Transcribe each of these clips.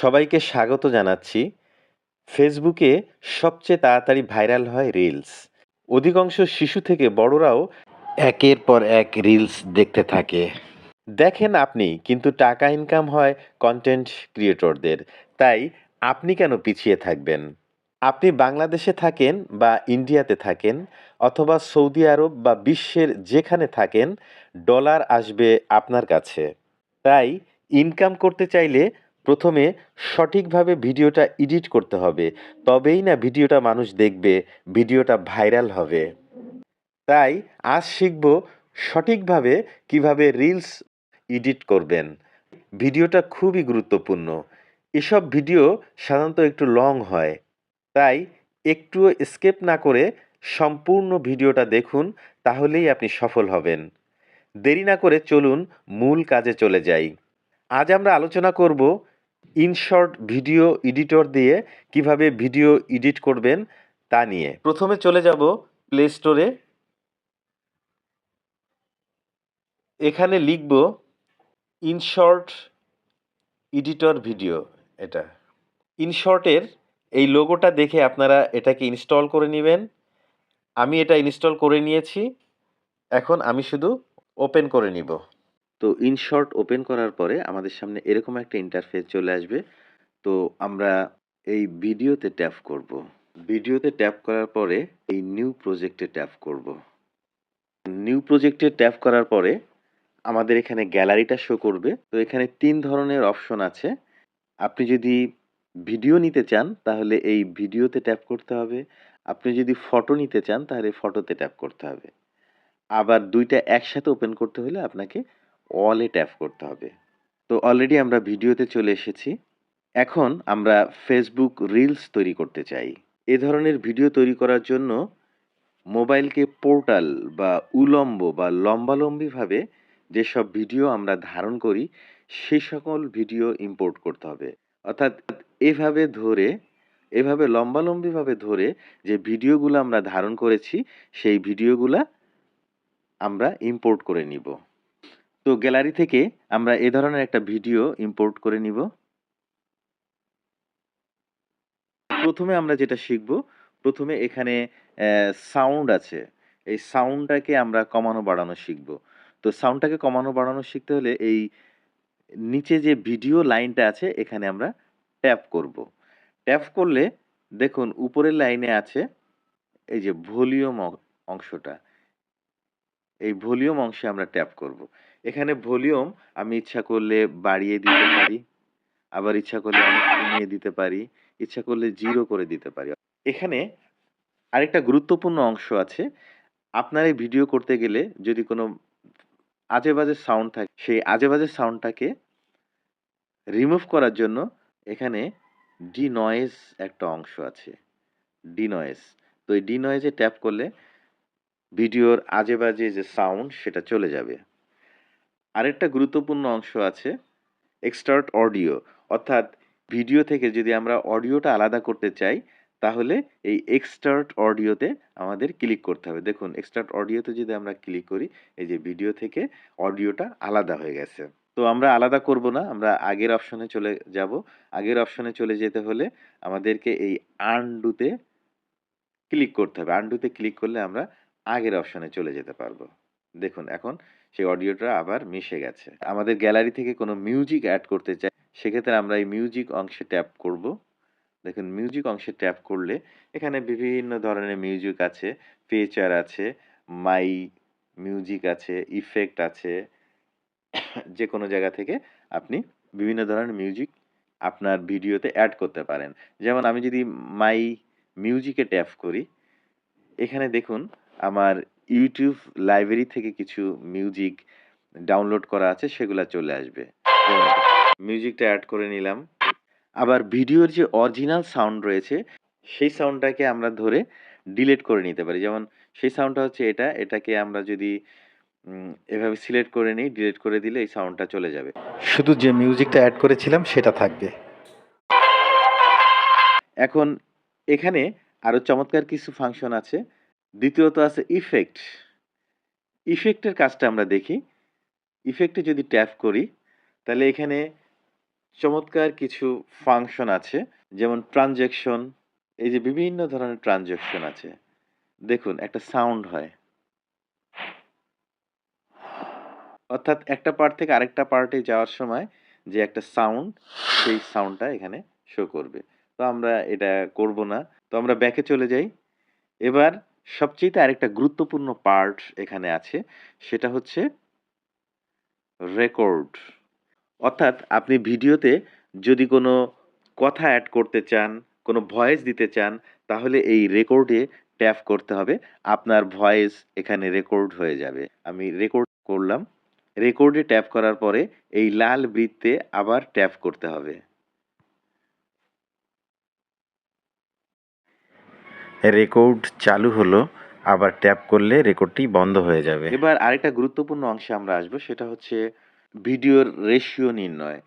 সবাইকে স্বাগত জানাচ্ছি। ফেসবুকে সবচেয়ে তাড়াতাড়ি ভাইরাল হয় রিলস। অধিকাংশ শিশু থেকে বড়রাও একের পর এক রিলস দেখতে থাকে। দেখেন আপনি, কিন্তু টাকা ইনকাম হয় কন্টেন্ট ক্রিয়েটরদের। তাই আপনি কেন পিছিয়ে থাকবেন? আপনি বাংলাদেশে থাকেন বা ইন্ডিয়াতে থাকেন অথবা সৌদি আরব বা বিশ্বের যেখানে থাকেন, ডলার আসবে আপনার কাছে। তাই ইনকাম করতে চাইলে প্রথমে সঠিকভাবে ভিডিওটা এডিট করতে হবে। তবেই না ভিডিওটা মানুষ দেখবে, ভিডিওটা ভাইরাল হবে। তাই আজ শিখব সঠিকভাবে কিভাবে রিলস এডিট করবেন। ভিডিওটা খুবই গুরুত্বপূর্ণ। এসব ভিডিও সাধারণত একটু লং হয়। তাই একটুও স্কিপ না করে সম্পূর্ণ ভিডিওটা দেখুন, তাহলেই আপনি সফল হবেন। দেরি না করে চলুন মূল কাজে চলে যাই। আজ আমরা আলোচনা করব ইনশর্ট ভিডিও এডিটর দিয়ে কিভাবে ভিডিও এডিট করবেন তা নিয়ে। প্রথমে চলে যাব প্লে স্টোরে। এখানে লিখব ইনশর্ট এডিটর ভিডিও। এটা ইনশর্টের এই লোগোটা দেখে আপনারা এটাকে ইনস্টল করে নেবেন। আমি এটা ইনস্টল করে নিয়েছি। এখন আমি শুধু ওপেন করে নিব। তো ইনশর্ট ওপেন করার পরে আমাদের সামনে এরকম একটা ইন্টারফেস চলে আসবে। তো আমরা এই ভিডিওতে ট্যাপ করব। ভিডিওতে ট্যাপ করার পরে এই নিউ প্রজেক্টে ট্যাপ করব। নিউ প্রজেক্টে ট্যাপ করার পরে আমাদের এখানে গ্যালারিটা শো করবে। তো এখানে ৩ ধরনের অপশন আছে। আপনি যদি ভিডিও নিতে চান তাহলে এই ভিডিওতে ট্যাপ করতে হবে। আপনি যদি ফটো নিতে চান তাহলে ফটোতে ট্যাপ করতে হবে। আবার ২ টা একসাথে ওপেন করতে হলে আপনাকে অলে ট্যাপ করতে হবে। তো অলরেডি আমরা ভিডিওতে চলে এসেছি। এখন আমরা ফেসবুক রিলস তৈরি করতে চাই। এ ধরনের ভিডিও তৈরি করার জন্য মোবাইলকে পোর্টাল বা উলম্ব বা লম্বালম্বিভাবে যেসব ভিডিও আমরা ধারণ করি সেই সকল ভিডিও ইম্পোর্ট করতে হবে। অর্থাৎ এভাবে ধরে, এভাবে লম্বালম্বিভাবে ধরে যে ভিডিওগুলো আমরা ধারণ করেছি সেই ভিডিওগুলা আমরা ইম্পোর্ট করে নিব। তো গ্যালারি থেকে আমরা এ ধরনের একটা ভিডিও ইম্পোর্ট করে নিব। প্রথমে আমরা যেটা শিখব, প্রথমে এখানে সাউন্ড আছে। এই সাউন্ডটাকে আমরা কমানো বাড়ানো শিখব। তো সাউন্ডটাকে কমানো বাড়ানো শিখতে হলে এই নিচে যে ভিডিও লাইনটা আছে এখানে আমরা ট্যাপ করব। ট্যাপ করলে দেখুন উপরের লাইনে আছে এই যে ভলিউম অংশটা। এই ভলিউম অংশে আমরা ট্যাপ করব। এখানে ভলিউম আমি ইচ্ছা করলে বাড়িয়ে দিতে পারি, আবার ইচ্ছা করলে অনেক কমিয়ে দিতে পারি, ইচ্ছা করলে 0 করে দিতে পারি। এখানে আরেকটা গুরুত্বপূর্ণ অংশ আছে। আপনার এই ভিডিও করতে গেলে যদি কোনো আজেবাজে সাউন্ড থাকে, সেই আজেবাজে সাউন্ডটাকে রিমুভ করার জন্য এখানে ডিনয়েজ একটা অংশ আছে। ডিনয়েজ। তো এই ডিনয়েজে ট্যাপ করলে ভিডিওর আজেবাজে যে সাউন্ড সেটা চলে যাবে। আরেকটা গুরুত্বপূর্ণ অংশ আছে এক্সট্রাক্ট অডিও, অর্থাৎ ভিডিও থেকে যদি আমরা অডিওটা আলাদা করতে চাই তাহলে এই এক্সট্রাক্ট অডিওতে আমাদের ক্লিক করতে হবে। দেখুন এক্সট্রাক্ট অডিওতে যদি আমরা ক্লিক করি এই যে ভিডিও থেকে অডিওটা আলাদা হয়ে গেছে। তো আমরা আলাদা করব না, আমরা আগের অপশনে চলে যাব। আগের অপশনে চলে যেতে হলে আমাদেরকে এই আনডুতে ক্লিক করতে হবে। আনডুতে ক্লিক করলে আমরা আগের অপশনে চলে যেতে পারবো। দেখুন এখন সেই অডিওটা আবার মিশে গেছে। আমাদের গ্যালারি থেকে কোনো মিউজিক এড করতে চাই, সেক্ষেত্রে আমরা এই মিউজিক অংশে ট্যাপ করব। দেখুন মিউজিক অংশে ট্যাপ করলে এখানে বিভিন্ন ধরনের মিউজিক আছে, ফিচার আছে, মাই মিউজিক আছে, ইফেক্ট আছে। যেকোনো জায়গা থেকে আপনি বিভিন্ন ধরনের মিউজিক আপনার ভিডিওতে এড করতে পারেন। যেমন আমি যদি মাই মিউজিকে ট্যাপ করি, এখানে দেখুন আমার YouTube লাইব্রেরি থেকে কিছু মিউজিক ডাউনলোড করা আছে সেগুলা চলে আসবে। যেমন মিউজিকটা এড করে নিলাম। আবার ভিডিওর যে অরিজিনাল সাউন্ড রয়েছে সেই সাউন্ডটাকে আমরা ধরে ডিলিট করে নিতে পারি। যেমন সেই সাউন্ডটা হচ্ছে এটা, এটাকে আমরা যদি এভাবে সিলেক্ট করে নিই, ডিলিট করে দিলে এই সাউন্ডটা চলে যাবে। শুধু যে মিউজিকটা এড করেছিলাম সেটা থাকবে। এখন এখানে আরো চমৎকার কিছু ফাংশন আছে। দ্বিতীয়ত আছে ইফেক্ট। ইফেক্টের কাজটা আমরা দেখি। ইফেক্টে যদি ট্যাপ করি তাহলে এখানে চমৎকার কিছু ফাংশন আছে, যেমন ট্রান্সেকশন, এই যে বিভিন্ন ধরনের ট্রান্সেকশন আছে। দেখুন একটা সাউন্ড হয়। অর্থাৎ একটা পার্ট থেকে আরেকটা পার্টে যাওয়ার সময় যে একটা সাউন্ড, সেই সাউন্ডটা এখানে শো করবে। তো আমরা এটা করব না। তো আমরা ব্যাকে চলে যাই। এবার সবচাইতে আরেকটা গুরুত্বপূর্ণ পার্ট এখানে আছে। সেটা হচ্ছে রেকর্ড। অর্থাৎ আপনি ভিডিওতে যদি কোনো কথা এড করতে চান, কোনো ভয়েস দিতে চান, তাহলে এই রেকর্ডে ট্যাপ করতে হবে। আপনার ভয়েস এখানে রেকর্ড হয়ে যাবে। আমি রেকর্ড করলাম। রেকর্ডে ট্যাপ করার পরে এই লাল বৃত্তে আবার ট্যাপ করতে হবে। রেকর্ড চালু হলো, আবার ট্যাপ করলে রেকর্ডটি বন্ধ হয়ে যাবে। এবার আরেকটা গুরুত্বপূর্ণ অংশে আমরা আসবো, সেটা হচ্ছে ভিডিওর রেশিও নির্ণয়।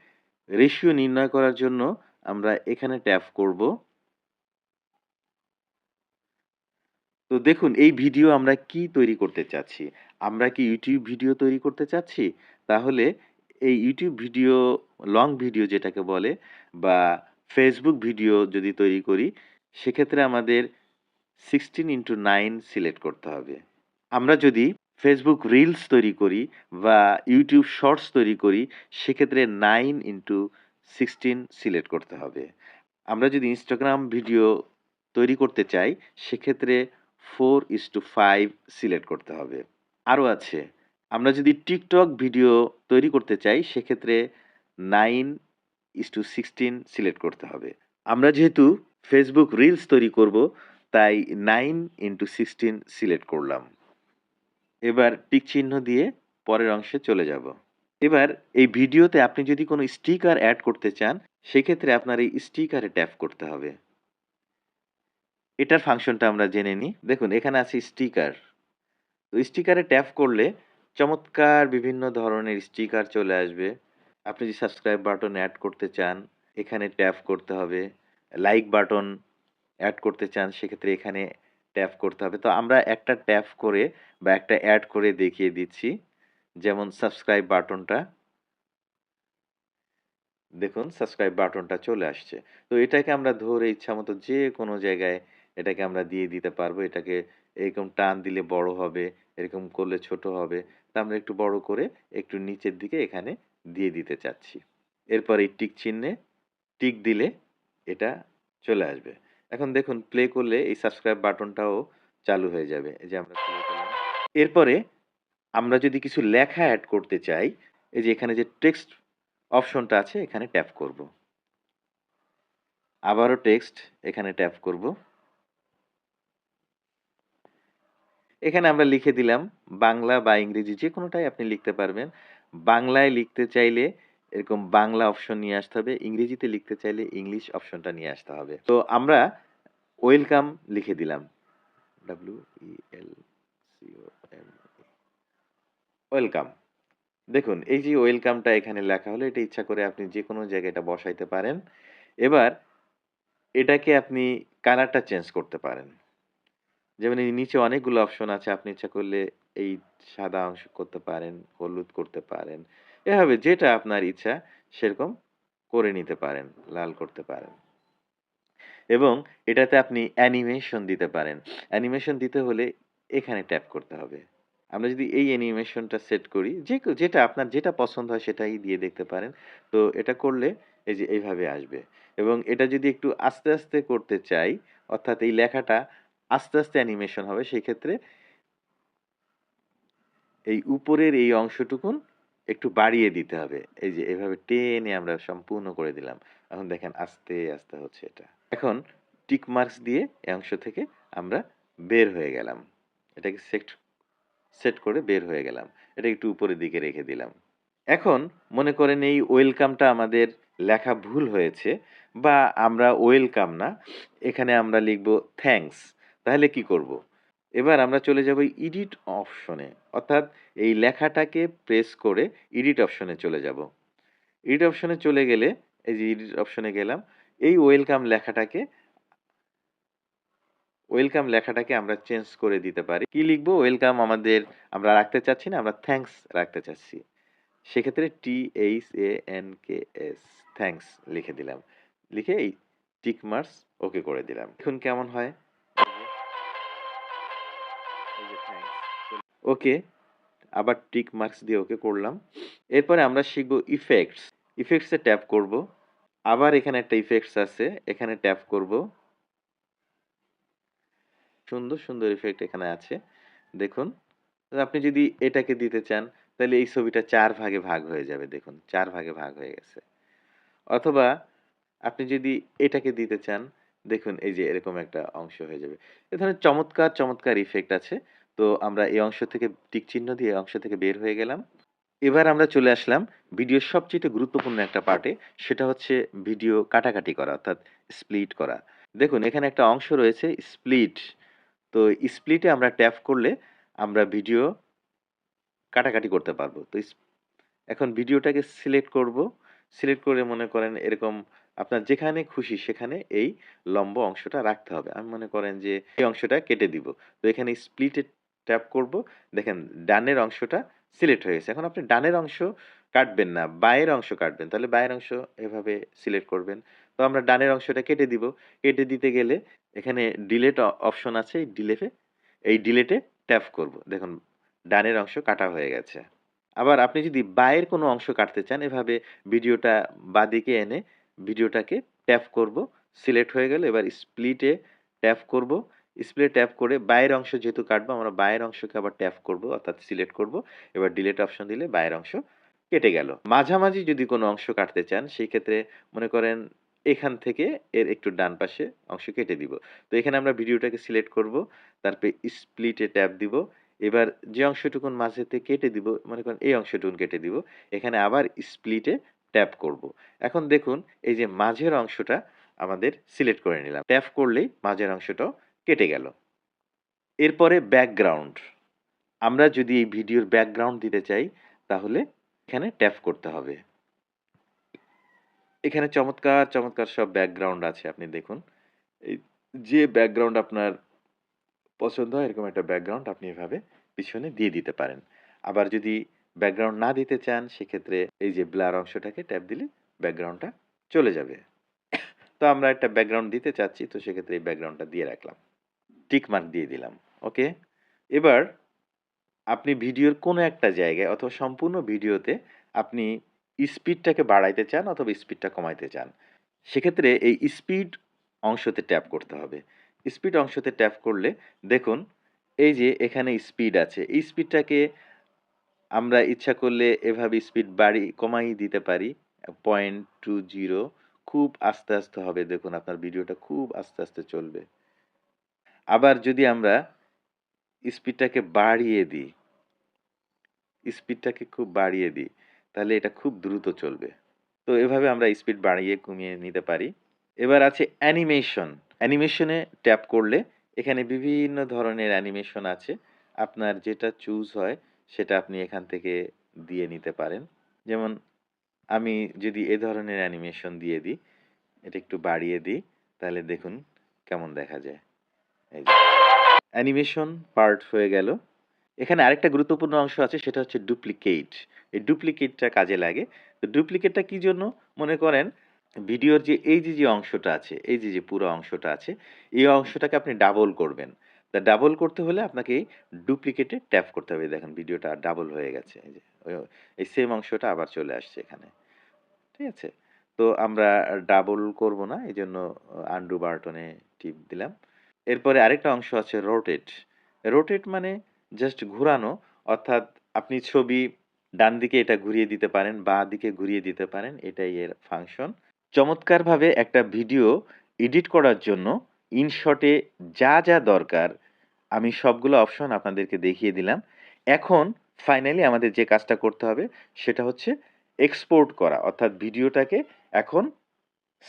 রেশিও নির্ণয় করার জন্য আমরা এখানে ট্যাপ করব। তো দেখুন এই ভিডিও আমরা কি তৈরি করতে চাচ্ছি? আমরা কি YouTube ভিডিও তৈরি করতে চাচ্ছি? তাহলে এই YouTube ভিডিও, লং ভিডিও যেটাকে বলে, বা Facebook ভিডিও যদি তৈরি করি, সেক্ষেত্রে আমাদের 16:9 সিলেক্ট করতে হবে। আমরা যদি Facebook রিলস তৈরি করি বা YouTube শর্টস তৈরি করি, সেক্ষেত্রে 9:16 সিলেক্ট করতে হবে। আমরা যদি Instagram ভিডিও তৈরি করতে চাই, সেক্ষেত্রে 4:5 সিলেক্ট করতে হবে। আরো আছে, আমরা যদি TikTok ভিডিও তৈরি করতে চাই, সেক্ষেত্রে 9:16 সিলেক্ট করতে হবে। আমরা যেহেতু Facebook রিলস তৈরি করব, তাই 9:16 সিলেক্ট করলাম। এবার টিক চিহ্ন দিয়ে পরের অংশে চলে যাব। এবার এই ভিডিওতে আপনি যদি কোনো স্টিকার এড করতে চান, সেক্ষেত্রে আপনার এই স্টিকারে ট্যাপ করতে হবে। এটার ফাংশনটা আমরা জেনে নিই। দেখুন এখানে আছে স্টিকার। তো স্টিকারে ট্যাপ করলে চমৎকার বিভিন্ন ধরনের স্টিকার চলে আসবে। আপনি যদি সাবস্ক্রাইব বাটন এড করতে চান, এখানে ট্যাপ করতে হবে। লাইক বাটন এড করতে চান, সেক্ষেত্রে এখানে ট্যাপ করতে হবে। তো আমরা একটা ট্যাপ করে বা একটা এড করে দেখিয়ে দিচ্ছি। যেমন সাবস্ক্রাইব বাটনটা। দেখুন সাবস্ক্রাইব বাটনটা চলে আসছে। তো এটাকে আমরা ধরে ইচ্ছামত যেকোনো জায়গায় এটাকে আমরা দিয়ে দিতে পারবো। এটাকে এরকম টান দিলে বড় হবে, এরকম করলে ছোট হবে। তো আমরা একটু বড় করে একটু নিচের দিকে এখানে দিয়ে দিতে চাচ্ছি। এরপর এই টিক চিহ্নে টিক দিলে এটা চলে আসবে। এখন দেখুন প্লে করলে এই সাবস্ক্রাইব বাটনটাও চালু হয়ে যাবে। এই যে আমরা প্লে করলাম। এরপরে আমরা যদি কিছু লেখা এড করতে চাই, এই যে এখানে যে টেক্সট অপশনটা আছে, এখানে ট্যাপ করব। আবারও টেক্সট, এখানে ট্যাপ করব। এখানে আমরা লিখে দিলাম বাংলা বা ইংরেজি যেকোনোটাই আপনি লিখতে পারবেন। বাংলায় লিখতে চাইলে এরকম বাংলা অপশন নিয়ে আসতে হবে। ইংরেজিতে লিখতে চাইলে ইংলিশ অপশনটা নিয়ে আসতে হবে। তো আমরা ওয়েলকাম লিখে দিলাম। WELCOME, welcome. দেখুন এই যে ওয়েলকামটা এখানে লেখা হলো, এটা ইচ্ছা করে আপনি যেকোনো জায়গায় এটা বসাইতে পারেন। এবার এটাকে আপনি কালারটা চেঞ্জ করতে পারেন। যেমন এই নিচে অনেকগুলো অপশন আছে। আপনি ইচ্ছা করলে এই সাদা অংশ করতে পারেন, হলুদ করতে পারেন। এভাবে যেটা আপনার ইচ্ছা সেরকম করে নিতে পারেন, লাল করতে পারেন। এবং এটাতে আপনি অ্যানিমেশন দিতে পারেন। অ্যানিমেশন দিতে হলে এখানে ট্যাপ করতে হবে। আমরা যদি এই অ্যানিমেশনটা সেট করি, যেটা আপনার যেটা পছন্দ হয় সেটাই দিয়ে দেখতে পারেন। তো এটা করলে এই যে এইভাবে আসবে। এবং এটা যদি একটু আস্তে, আস্তে করতে চাই, অর্থাৎ এই লেখাটা আস্তে, আস্তে অ্যানিমেশন হবে, সেক্ষেত্রে এই উপরের এই অংশটুকুন একটু বাড়িয়ে দিতে হবে। এই যে এভাবে টেনে আমরা সম্পূর্ণ করে দিলাম। এখন দেখেন আস্তে, আস্তে হচ্ছে এটা। এখন টিক মার্কস দিয়ে এই অংশ থেকে আমরা বের হয়ে গেলাম। এটাকে সেট করে বের হয়ে গেলাম। এটা একটু উপরের দিকে রেখে দিলাম। এখন মনে করেন এই ওয়েলকামটা আমাদের লেখা ভুল হয়েছে, বা আমরা ওয়েলকাম না, এখানে আমরা লিখব থ্যাঙ্কস। তাহলে কি করব? এবার আমরা চলে যাব এডিট অপশনে। অর্থাৎ এই লেখাটাকে প্রেস করে এডিট অপশনে চলে যাব। এডিট অপশনে চলে গেলে এই যে এডিট অপশনে গেলাম। এই ওয়েলকাম লেখাটাকে আমরা চেঞ্জ করে দিতে পারি। কি লিখব? ওয়েলকাম আমাদের আমরা রাখতে চাচ্ছি না, আমরা থ্যাঙ্কস রাখতে চাচ্ছি। সেক্ষেত্রে THANKS, থ্যাঙ্কস লিখে দিলাম। লিখে এই টিক মার্কস ওকে করে দিলাম। এখন কেমন হয়? এই যে থ্যাঙ্কস। ওকে, আবার টিক মার্কস দিয়ে ওকে করলাম। এরপরে আমরা শিখব ইফেক্টস। ইফেক্টস এ ট্যাপ করব। আবার এখানে একটা ইফেক্টস আছে, এখানে ট্যাপ করব। সুন্দর, সুন্দর ইফেক্ট এখানে আছে। দেখুন, আপনি যদি এটাকে দিতে চান, তাহলে এই ছবিটা ৪ ভাগে ভাগ হয়ে যাবে দেখুন। ৪ ভাগে ভাগ হয়ে গেছে। অথবা আপনি যদি এটাকে দিতে চান, দেখুন এই যে এরকম একটা অংশ হয়ে যাবে। এ ধরনের চমৎকার, চমৎকার ইফেক্ট আছে। তো আমরা এই অংশ থেকে টিক চিহ্ন দিয়ে এই অংশ থেকে বের হয়ে গেলাম। এবার আমরা চলে আসলাম ভিডিওর সবচাইতে গুরুত্বপূর্ণ একটা পার্টে। সেটা হচ্ছে ভিডিও কাটাকাটি করা অর্থাৎ স্প্লিট করা। দেখুন এখানে একটা অংশ রয়েছে স্প্লিট। তো স্প্লিটে আমরা ট্যাপ করলে আমরা ভিডিও কাটাকাটি করতে পারবো। তো এখন ভিডিওটাকে সিলেক্ট করব। সিলেক্ট করে মনে করেন এরকম আপনার যেখানে খুশি সেখানে এই লম্ব অংশটা রাখতে হবে। আমি মনে করেন যে এই অংশটা কেটে দিব। তো এখানে স্প্লিটে ট্যাপ করব। দেখেন ডানের অংশটা সিলেক্ট হয়ে গেছে। এখন আপনি ডানের অংশ কাটবেন না, বাঁয়ের অংশ কাটবেন। তাহলে বাঁয়ের অংশ এভাবে সিলেক্ট করবেন। তো আমরা ডানের অংশটা কেটে দিব। কেটে দিতে গেলে এখানে ডিলিট অপশন আছে। এই ডিলিটে ট্যাপ করব। দেখুন ডানের অংশ কাটা হয়ে গেছে। আবার আপনি যদি বাঁয়ের কোনো অংশ কাটতে চান, এভাবে ভিডিওটা বাঁদিকে এনে ভিডিওটাকে ট্যাপ করব। সিলেক্ট হয়ে গেল। এবার স্প্লিটে ট্যাপ করব। স্প্লিটে ট্যাপ করে বাঁয়ের অংশ যেহেতু কাটবো, আমরা বাঁয়ের অংশকে আবার ট্যাপ করব অর্থাৎ সিলেক্ট করব। এবার ডিলিট অপশন দিলে বাঁয়ের অংশ কেটে গেল। মাঝামাঝি যদি কোনো অংশ কাটতে চান, সেই ক্ষেত্রে মনে করেন এখান থেকে এর একটু ডান পাশে অংশ কেটে দিব। তো এখানে আমরা ভিডিওটাকে সিলেক্ট করব। তারপরে স্প্লিটে ট্যাপ দিব। এবার যে অংশটুকুন মাঝেতে কেটে দিব, মনে করেন এই অংশটুকুন কেটে দিব। এখানে আবার স্প্লিটে ট্যাপ করব। এখন দেখুন এই যে মাঝের অংশটা আমাদের সিলেক্ট করে নিলাম। ট্যাপ করলেই মাঝের অংশটাও কেটে গেল। এরপরে ব্যাকগ্রাউন্ড। আমরা যদি এই ভিডিওর ব্যাকগ্রাউন্ড দিতে চাই, তাহলে এখানে ট্যাপ করতে হবে। এখানে চমৎকার, চমৎকার সব ব্যাকগ্রাউন্ড আছে আপনি দেখুন। এই যে ব্যাকগ্রাউন্ড আপনার পছন্দ হয় এরকম একটা ব্যাকগ্রাউন্ড আপনি এভাবে পিছনে দিয়ে দিতে পারেন। আবার যদি ব্যাকগ্রাউন্ড না দিতে চান সেক্ষেত্রে এই যে ব্লার অংশটাকে ট্যাপ দিলে ব্যাকগ্রাউন্ডটা চলে যাবে। তো আমরা একটা ব্যাকগ্রাউন্ড দিতে চাচ্ছি তো সেক্ষেত্রে এই ব্যাকগ্রাউন্ডটা দিয়ে রাখলাম। টিক মার্ক দিয়ে দিলাম। ওকে? এবার আপনি ভিডিওর কোনো একটা জায়গায় অথবা সম্পূর্ণ ভিডিওতে আপনি স্পিডটাকে বাড়াইতে চান অথবা স্পিডটা কমাইতে চান। সেক্ষেত্রে এই স্পিড অংশতে ট্যাপ করতে হবে। স্পিড অংশতে ট্যাপ করলে দেখুন এই যে এখানে স্পিড আছে। এই স্পিডটাকে আমরা ইচ্ছা করলে এভাবে স্পিড কমাই দিতে পারি। 0.20 খুব আস্তে, আস্তে হবে দেখুন আপনার ভিডিওটা খুব আস্তে, আস্তে চলবে। আবার যদি আমরা স্পিডটাকে বাড়িয়ে দিই, স্পিডটাকে খুব বাড়িয়ে দিই, তাহলে এটা খুব দ্রুত চলবে। তো এভাবে আমরা স্পিড বাড়িয়ে কমিয়ে নিতে পারি। এবার আছে অ্যানিমেশন। অ্যানিমেশনে ট্যাপ করলে এখানে বিভিন্ন ধরনের অ্যানিমেশন আছে। আপনার যেটা চুজ হয় সেটা আপনি এখান থেকে দিয়ে নিতে পারেন। যেমন আমি যদি এ ধরনের অ্যানিমেশন দিয়ে দিই, এটা একটু বাড়িয়ে দিই, তাহলে দেখুন কেমন দেখা যায়। এই যে অ্যানিমেশন পার্ট হয়ে গেল। এখানে আরেকটা গুরুত্বপূর্ণ অংশ আছে সেটা হচ্ছে ডুপ্লিকেট। এই ডুপ্লিকেটটা কাজে লাগে। তো ডুপ্লিকেটটা কি জন্য? মনে করেন ভিডিওর যে এই যে অংশটা আছে, এই যে পুরো অংশটা আছে, এই অংশটাকে আপনি ডাবল করবেন। তা ডাবল করতে হলে আপনাকে এই ডুপ্লিকেটে ট্যাপ করতে হবে। দেখেন ভিডিওটা ডাবল হয়ে গেছে। এই যে এই সেম অংশটা আবার চলে আসছে এখানে। ঠিক আছে? তো আমরা ডাবল করব না। এজন্য আনডু বাটনে টিপ দিলাম। এরপরে আরেকটা অংশ আছে রোটেট। রোটেট মানে জাস্ট ঘুরানো। অর্থাৎ আপনি ছবি ডান দিকে এটা ঘুরিয়ে দিতে পারেন, বাঁ দিকে ঘুরিয়ে দিতে পারেন। এটাই এর ফাংশন। চমৎকারভাবে একটা ভিডিও এডিট করার জন্য ইনশটে যা, যা দরকার আমি সবগুলো অপশন আপনাদেরকে দেখিয়ে দিলাম। এখন ফাইনালি আমাদের যে কাজটা করতে হবে সেটা হচ্ছে এক্সপোর্ট করা। অর্থাৎ ভিডিওটাকে এখন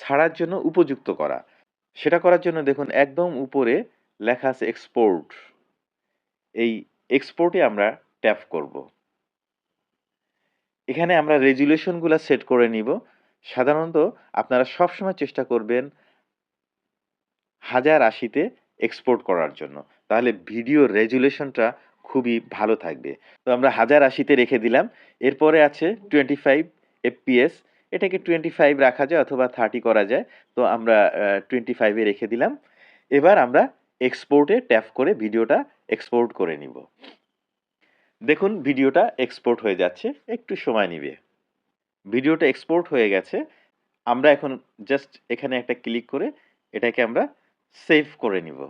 ছাড়ার জন্য উপযুক্ত করা। সেটা করার জন্য দেখুন একদম উপরে লেখা আছে এক্সপোর্ট। এই এক্সপোর্টে আমরা ট্যাপ করব। এখানে আমরা রেজুলেশন গুলা সেট করে নিব। সাধারণত আপনারা সবসময় চেষ্টা করবেন 1080 তে এক্সপোর্ট করার জন্য। তাহলে ভিডিও রেজুলেশনটা খুবই ভালো থাকবে। তো আমরা 1080 তে রেখে দিলাম। এরপরে আছে 25 FPS। এটাকে 25 রাখা যায় অথবা 30 করা যায়। তো আমরা 25 এ রেখে দিলাম। এবার আমরা এক্সপোর্ট এ ট্যাপ করে ভিডিওটা এক্সপোর্ট করে নিব। দেখুন ভিডিওটা এক্সপোর্ট হয়ে যাচ্ছে। একটু সময় নিবে। ভিডিওটা এক্সপোর্ট হয়ে গেছে। আমরা এখন জাস্ট এখানে একটা ক্লিক করে এটাকে আমরা সেভ করে নিব।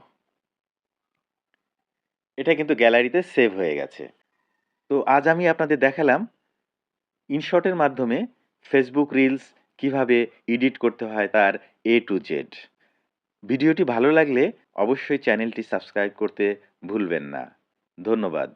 এটা কিন্তু গ্যালারিতে সেভ হয়ে গেছে। তো আজ আমি আপনাদের দেখালাম ইনশটের মাধ্যমে ফেসবুক রিলস কিভাবে এডিট করতে হয় তার A to Z। ভিডিওটি ভালো লাগলে অবশ্যই চ্যানেলটি সাবস্ক্রাইব করতে ভুলবেন না। ধন্যবাদ।